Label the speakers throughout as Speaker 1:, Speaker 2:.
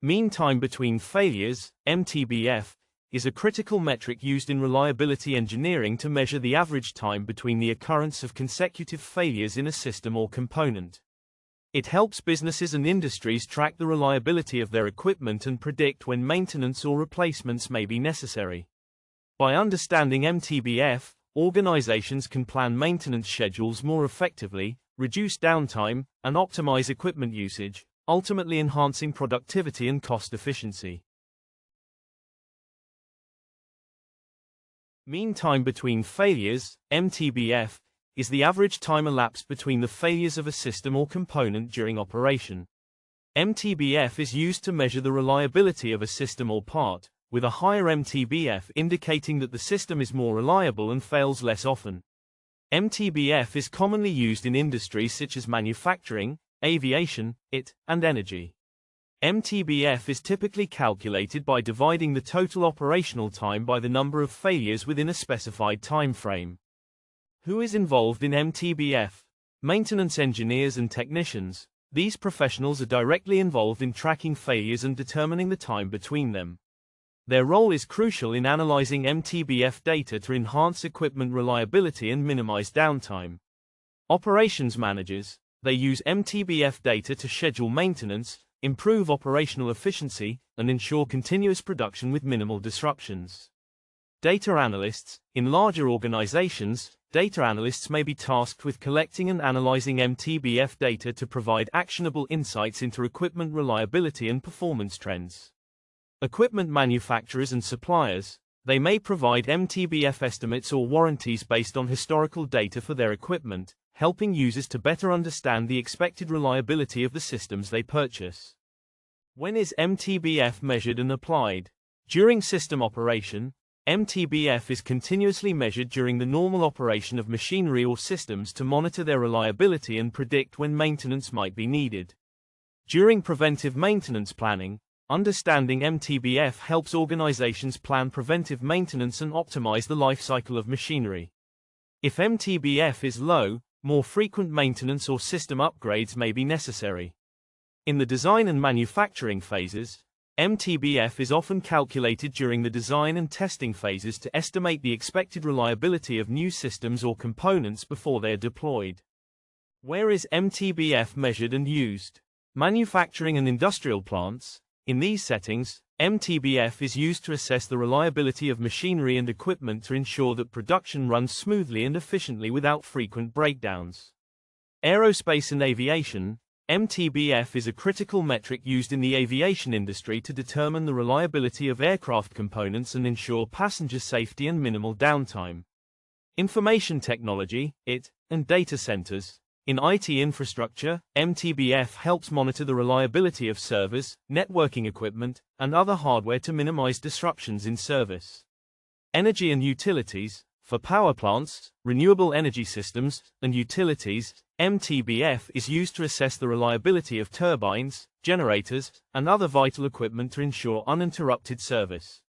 Speaker 1: Mean time between failures, MTBF, is a critical metric used in reliability engineering to measure the average time between the occurrence of consecutive failures in a system or component. It helps businesses and industries track the reliability of their equipment and predict when maintenance or replacements may be necessary. By understanding MTBF, organizations can plan maintenance schedules more effectively, reduce downtime, and optimize equipment usage, ultimately enhancing productivity and cost efficiency. Mean time between failures, MTBF, is the average time elapsed between the failures of a system or component during operation. MTBF is used to measure the reliability of a system or part, with a higher MTBF indicating that the system is more reliable and fails less often. MTBF is commonly used in industries such as manufacturing, aviation, and energy. MTBF is typically calculated by dividing the total operational time by the number of failures within a specified time frame. Who is involved in MTBF? Maintenance engineers and technicians. These professionals are directly involved in tracking failures and determining the time between them. Their role is crucial in analyzing MTBF data to enhance equipment reliability and minimize downtime. Operations managers. They use MTBF data to schedule maintenance, improve operational efficiency, and ensure continuous production with minimal disruptions. Data analysts. In larger organizations, data analysts may be tasked with collecting and analyzing MTBF data to provide actionable insights into equipment reliability and performance trends. Equipment manufacturers and suppliers. They may provide MTBF estimates or warranties based on historical data for their equipment, helping users to better understand the expected reliability of the systems they purchase. When is MTBF measured and applied? During system operation, MTBF is continuously measured during the normal operation of machinery or systems to monitor their reliability and predict when maintenance might be needed. During preventive maintenance planning, understanding MTBF helps organizations plan preventive maintenance and optimize the life cycle of machinery. If MTBF is low, more frequent maintenance or system upgrades may be necessary. In the design and manufacturing phases, MTBF is often calculated during the design and testing phases to estimate the expected reliability of new systems or components before they are deployed. Where is MTBF measured and used? Manufacturing and industrial plants. In these settings, MTBF is used to assess the reliability of machinery and equipment to ensure that production runs smoothly and efficiently without frequent breakdowns. Aerospace and aviation. MTBF is a critical metric used in the aviation industry to determine the reliability of aircraft components and ensure passenger safety and minimal downtime. Information technology, and data centers. In IT infrastructure, MTBF helps monitor the reliability of servers, networking equipment, and other hardware to minimize disruptions in service. Energy and utilities. For power plants, renewable energy systems, and utilities, MTBF is used to assess the reliability of turbines, generators, and other vital equipment to ensure uninterrupted service.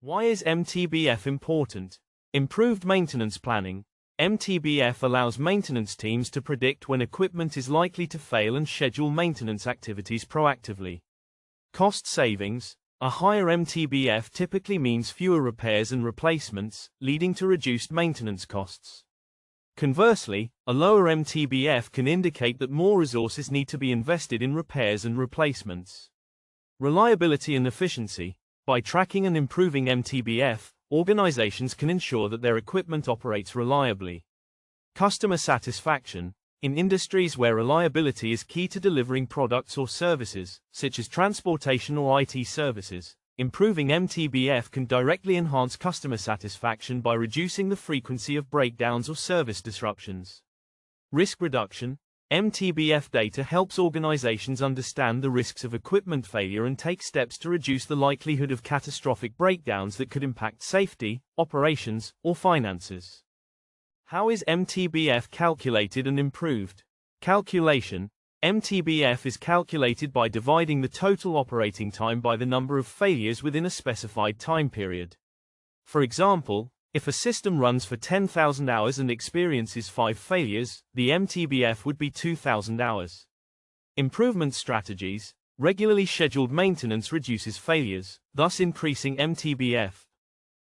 Speaker 1: Why is MTBF important? Improved maintenance planning. MTBF allows maintenance teams to predict when equipment is likely to fail and schedule maintenance activities proactively. Cost savings. A higher MTBF typically means fewer repairs and replacements, leading to reduced maintenance costs. Conversely, a lower MTBF can indicate that more resources need to be invested in repairs and replacements. Reliability and efficiency. By tracking and improving MTBF, organizations can ensure that their equipment operates reliably. Customer satisfaction. In industries where reliability is key to delivering products or services, such as transportation or IT services, improving MTBF can directly enhance customer satisfaction by reducing the frequency of breakdowns or service disruptions. Risk reduction. MTBF data helps organizations understand the risks of equipment failure and take steps to reduce the likelihood of catastrophic breakdowns that could impact safety, operations, or finances. How is MTBF calculated and improved? Calculation. MTBF is calculated by dividing the total operating time by the number of failures within a specified time period. For example, if a system runs for 10,000 hours and experiences 5 failures, the MTBF would be 2,000 hours. Improvement strategies. Regularly scheduled maintenance reduces failures, thus increasing MTBF.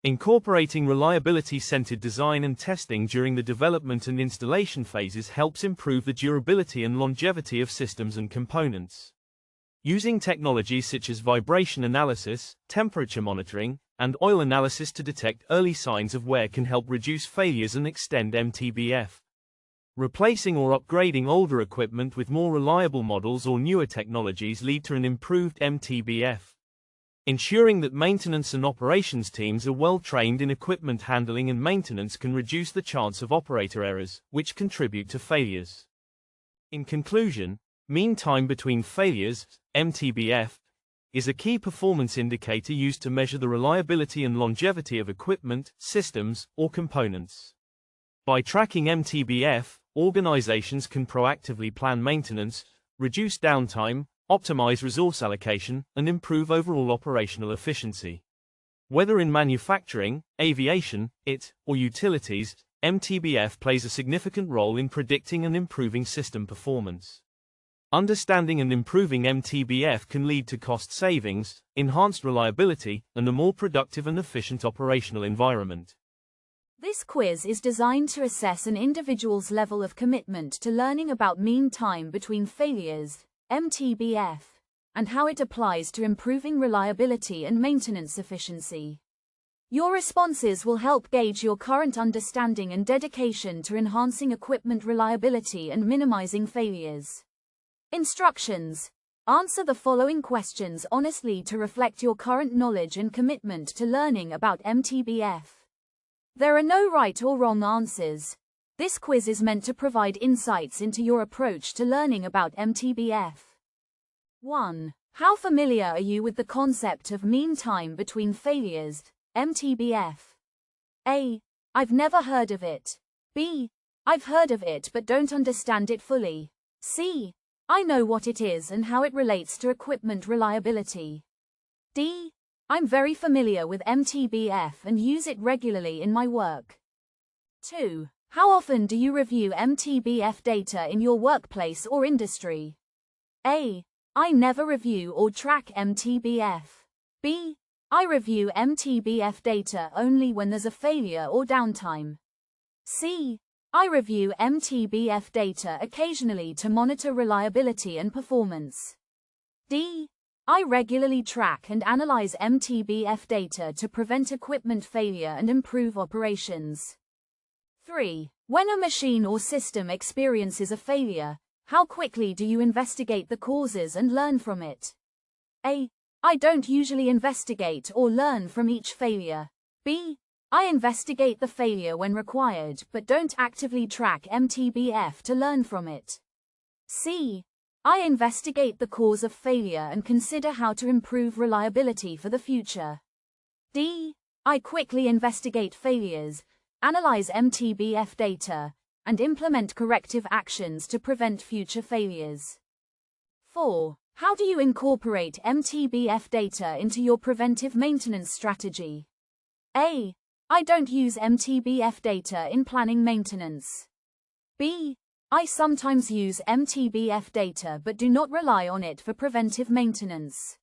Speaker 1: Incorporating reliability-centered design and testing during the development and installation phases helps improve the durability and longevity of systems and components. Using technologies such as vibration analysis, temperature monitoring, and oil analysis to detect early signs of wear can help reduce failures and extend MTBF. Replacing or upgrading older equipment with more reliable models or newer technologies lead to an improved MTBF. Ensuring that maintenance and operations teams are well trained in equipment handling and maintenance can reduce the chance of operator errors, which contribute to failures. In conclusion, mean time between failures, MTBF, is a key performance indicator used to measure the reliability and longevity of equipment, systems, or components. By tracking MTBF, organizations can proactively plan maintenance, reduce downtime, optimize resource allocation, and improve overall operational efficiency. Whether in manufacturing, aviation, or utilities, MTBF plays a significant role in predicting and improving system performance. Understanding and improving MTBF can lead to cost savings, enhanced reliability, and a more productive and efficient operational environment.
Speaker 2: This quiz is designed to assess an individual's level of commitment to learning about mean time between failures, MTBF, and how it applies to improving reliability and maintenance efficiency. Your responses will help gauge your current understanding and dedication to enhancing equipment reliability and minimizing failures. Instructions: answer the following questions honestly to reflect your current knowledge and commitment to learning about MTBF. There are no right or wrong answers. This quiz is meant to provide insights into your approach to learning about MTBF. 1. How familiar are you with the concept of mean time between failures, MTBF? A. I've never heard of it. B. I've heard of it but don't understand it fully. C. I know what it is and how it relates to equipment reliability. D. I'm very familiar with MTBF and use it regularly in my work. 2. How often do you review MTBF data in your workplace or industry? A. I never review or track MTBF. B. I review MTBF data only when there's a failure or downtime. C. I review MTBF data occasionally to monitor reliability and performance. D. I regularly track and analyze MTBF data to prevent equipment failure and improve operations. 3. When a machine or system experiences a failure, how quickly do you investigate the causes and learn from it? A. I don't usually investigate or learn from each failure. B. I investigate the failure when required but don't actively track MTBF to learn from it. C. I investigate the cause of failure and consider how to improve reliability for the future. D. I quickly investigate failures, analyze MTBF data, and implement corrective actions to prevent future failures. 4. How do you incorporate MTBF data into your preventive maintenance strategy? A. I don't use MTBF data in planning maintenance. B. I sometimes use MTBF data but do not rely on it for preventive maintenance.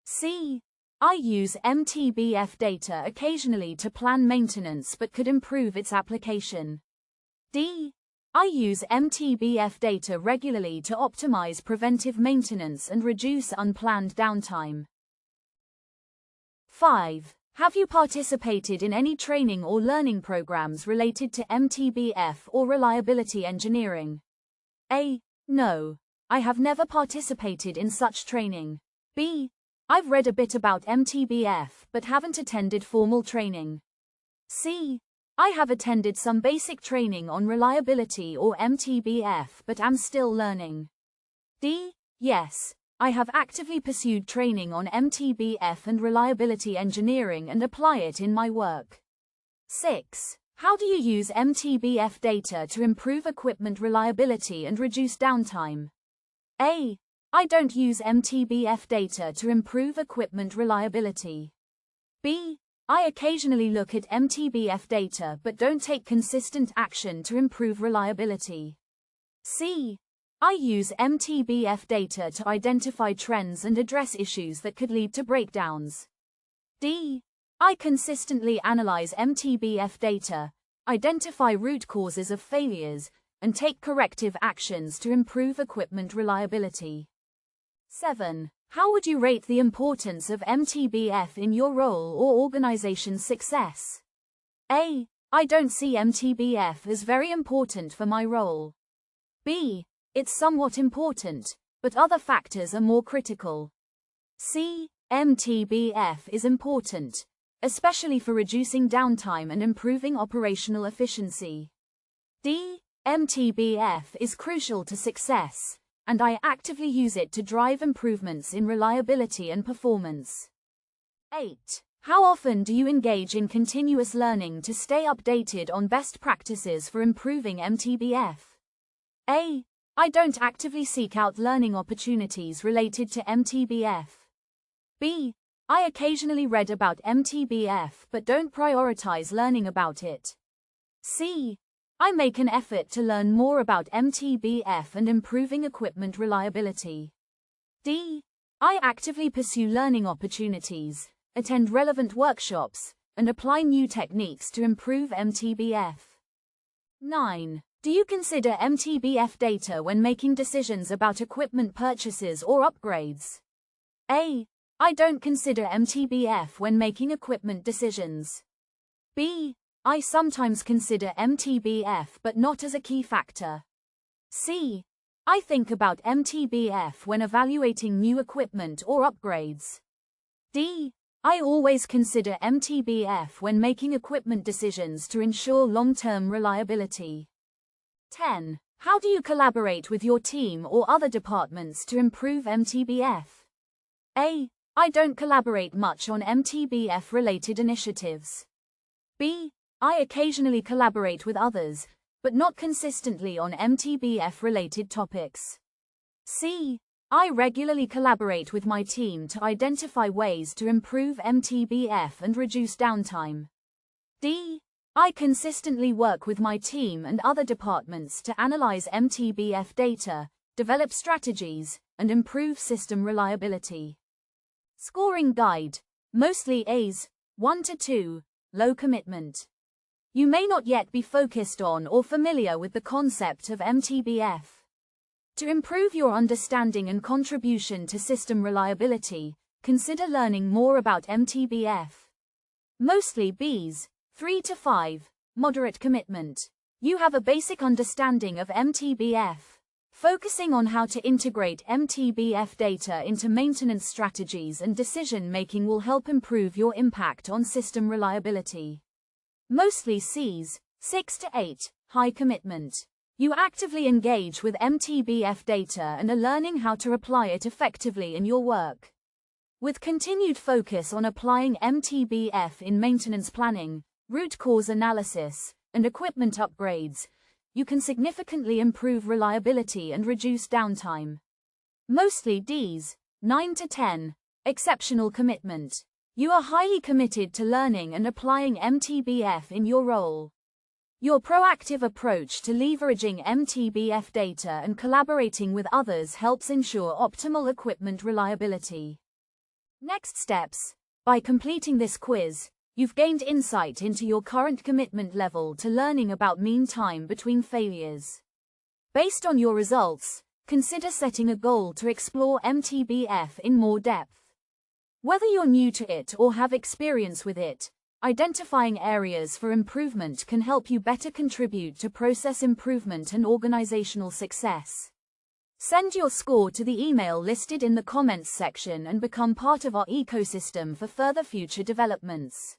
Speaker 2: C. I use MTBF data occasionally to plan maintenance but could improve its application. D. I use MTBF data regularly to optimize preventive maintenance and reduce unplanned downtime. 5. Have you participated in any training or learning programs related to MTBF or reliability engineering? A. No. I have never participated in such training. B. I've read a bit about MTBF but haven't attended formal training. C. I have attended some basic training on reliability or MTBF but am still learning. D. Yes. I have actively pursued training on MTBF and reliability engineering and apply it in my work. 6. How do you use MTBF data to improve equipment reliability and reduce downtime? A. I don't use MTBF data to improve equipment reliability. B. I occasionally look at MTBF data but don't take consistent action to improve reliability. C. I use MTBF data to identify trends and address issues that could lead to breakdowns. D. I consistently analyze MTBF data, identify root causes of failures, and take corrective actions to improve equipment reliability. 7. How would you rate the importance of MTBF in your role or organization's success? A. I don't see MTBF as very important for my role. B. It's somewhat important, but other factors are more critical. C. MTBF is important, especially for reducing downtime and improving operational efficiency. D. MTBF is crucial to success, and I actively use it to drive improvements in reliability and performance. 8. How often do you engage in continuous learning to stay updated on best practices for improving MTBF? A. I don't actively seek out learning opportunities related to MTBF. B. I occasionally read about MTBF but don't prioritize learning about it. C. I make an effort to learn more about MTBF and improving equipment reliability. D. I actively pursue learning opportunities, attend relevant workshops, and apply new techniques to improve MTBF. 9. Do you consider MTBF data when making decisions about equipment purchases or upgrades? A. I don't consider MTBF when making equipment decisions. B. I sometimes consider MTBF but not as a key factor. C. I think about MTBF when evaluating new equipment or upgrades. D. I always consider MTBF when making equipment decisions to ensure long-term reliability. 10. How do you collaborate with your team or other departments to improve MTBF? A. I don't collaborate much on MTBF-related initiatives. B. I occasionally collaborate with others, but not consistently on MTBF-related topics. C. I regularly collaborate with my team to identify ways to improve MTBF and reduce downtime. D. I consistently work with my team and other departments to analyze MTBF data, develop strategies, and improve system reliability. Scoring guide. Mostly A's, 1 to 2, low commitment. You may not yet be focused on or familiar with the concept of MTBF. To improve your understanding and contribution to system reliability, consider learning more about MTBF. Mostly B's, 3 to 5, moderate commitment. You have a basic understanding of MTBF. Focusing on how to integrate MTBF data into maintenance strategies and decision-making will help improve your impact on system reliability. Mostly C's, 6 to 8, high commitment. You actively engage with MTBF data and are learning how to apply it effectively in your work. With continued focus on applying MTBF in maintenance planning, root cause analysis, and equipment upgrades, you can significantly improve reliability and reduce downtime. Mostly D's, 9 to 10, exceptional commitment. You are highly committed to learning and applying MTBF in your role. Your proactive approach to leveraging MTBF data and collaborating with others helps ensure optimal equipment reliability. Next steps. By completing this quiz, you've gained insight into your current commitment level to learning about mean time between failures. Based on your results, consider setting a goal to explore MTBF in more depth. Whether you're new to it or have experience with it, identifying areas for improvement can help you better contribute to process improvement and organizational success. Send your score to the email listed in the comments section and become part of our ecosystem for further future developments.